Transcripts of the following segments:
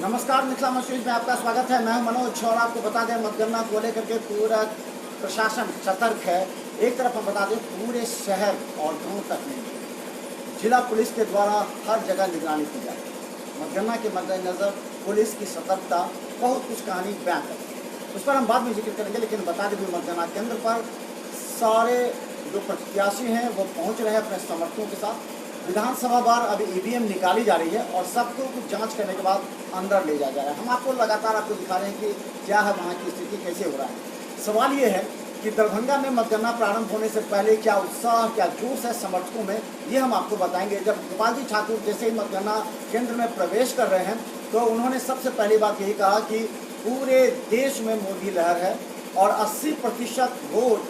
नमस्कार, मिथिला मशहूर में आपका स्वागत है। मैं हूं मनोज और आपको बता दें मतगणना को लेकर के पूरा प्रशासन सतर्क है। एक तरफ हम बता दें पूरे शहर और गांव तक में जिला पुलिस के द्वारा हर जगह निगरानी की जाती है। मतगणना के मद्देनजर पुलिस की सतर्कता बहुत कुछ कहानी बयां करती है, उस पर हम बाद में जिक्र करेंगे। लेकिन बता दें मतगणना केंद्र पर सारे जो प्रत्याशी हैं वो पहुँच रहे हैं अपने समर्थकों के साथ। विधानसभा बार अभी ईवीएम निकाली जा रही है और सबको कुछ जांच करने के बाद अंदर ले जाया जा रहा है। हम आपको लगातार दिखा रहे हैं कि क्या है वहाँ की स्थिति, कैसे हो रहा है। सवाल ये है कि दरभंगा में मतगणना प्रारंभ होने से पहले क्या उत्साह, क्या जोश है समर्थकों में, ये हम आपको बताएंगे। जब गोपाल जी ठाकुर जैसे ही मतगणना केंद्र में प्रवेश कर रहे हैं तो उन्होंने सबसे पहली बात यही कहा कि पूरे देश में मोदी लहर है और 80% वोट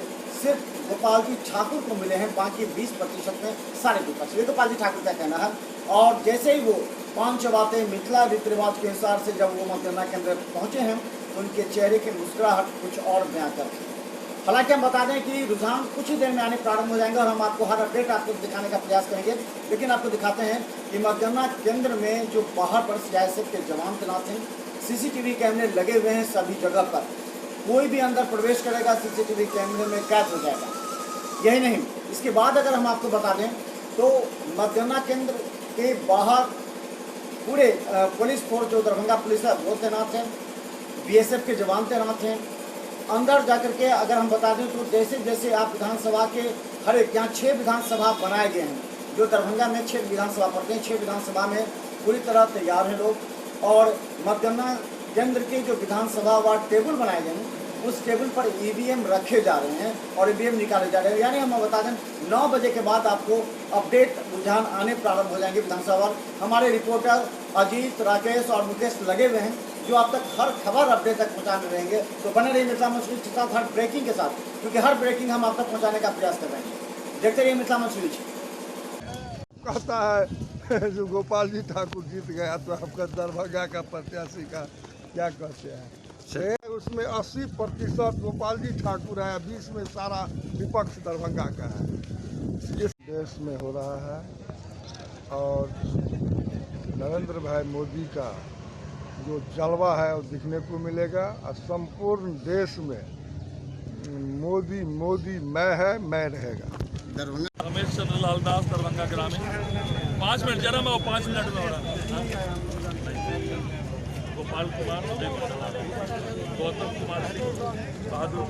सिर्फ गोपाल जी ठाकुर को मिले हैं, बाकी 20% में सारे विपक्ष। ये गोपाल जी ठाकुर का कहना है। और जैसे ही वो 5 बातें मिथिला रीति रिवाज के अनुसार से जब वो मतगणना केंद्र पहुंचे हैं तो उनके चेहरे की मुस्कुराहट कुछ और बयां करती है। हालांकि हम बता दें कि रुझान कुछ ही देर में आने प्रारंभ हो जाएंगे और हम आपको हर अपडेट आपको दिखाने का प्रयास करेंगे। लेकिन आपको दिखाते हैं कि मतगणना केंद्र में जो बाहर पर सीआईएसएफ के जवान तैनात हैं, सीसीटीवी कैमरे लगे हुए हैं सभी जगह पर। कोई भी अंदर प्रवेश करेगा सीसीटीवी कैमरे में कैद हो जाएगा। यही नहीं, इसके बाद अगर हम आपको बता दें तो मतगणना केंद्र के बाहर पूरे पुलिस फोर्स जो दरभंगा पुलिस है वो तैनात है, बीएसएफ के जवान तैनात हैं। अंदर जाकर के अगर हम बता दें तो जैसे जैसे आप विधानसभा के हर एक, यहाँ 6 विधानसभा बनाए गए हैं, जो दरभंगा में 6 विधानसभा पड़ते हैं। 6 विधानसभा में पूरी तरह तैयार हैं लोग और मतगणना केंद्र के जो विधानसभा वार्ड टेबल बनाए गए हैं उस टेबल पर ईवीएम रखे जा रहे हैं और ईवीएम निकाले जा रहे हैं। यानी हम बता दें 9 बजे के बाद आपको अपडेट रुझान आने प्रारंभ हो जाएंगे विधानसभा। हमारे रिपोर्टर अजीत, राकेश और मुकेश लगे हुए हैं जो आप तक हर खबर अपडेट तक पहुंचाने रहेंगे। तो बने रहिए मिथिला मशहूर के साथ, हर ब्रेकिंग के साथ, क्योंकि हर ब्रेकिंग हम आप तक पहुँचाने का प्रयास कर रहे हैं। देखते रहिए मिथिला मशहूर। कहता है जो गोपाल जी ठाकुर जीत गया तो आपका दरभंगा का प्रत्याशी का क्या कहते हैं। उसमें 80% गोपाल जी ठाकुर है, 20 में सारा विपक्ष दरभंगा का है। इस देश में हो रहा है और नरेंद्र भाई मोदी का जो जलवा है वो दिखने को मिलेगा और संपूर्ण देश में मोदी मोदी मैं रहेगा। दरभंगा रमेश चंद्र लाल दास, दरभंगा ग्रामीण। 5 मिनट जरा मैं 5 मिनट में हो रहा। गोपाल कुमार, गौतम कुमार सिंह, बहादुर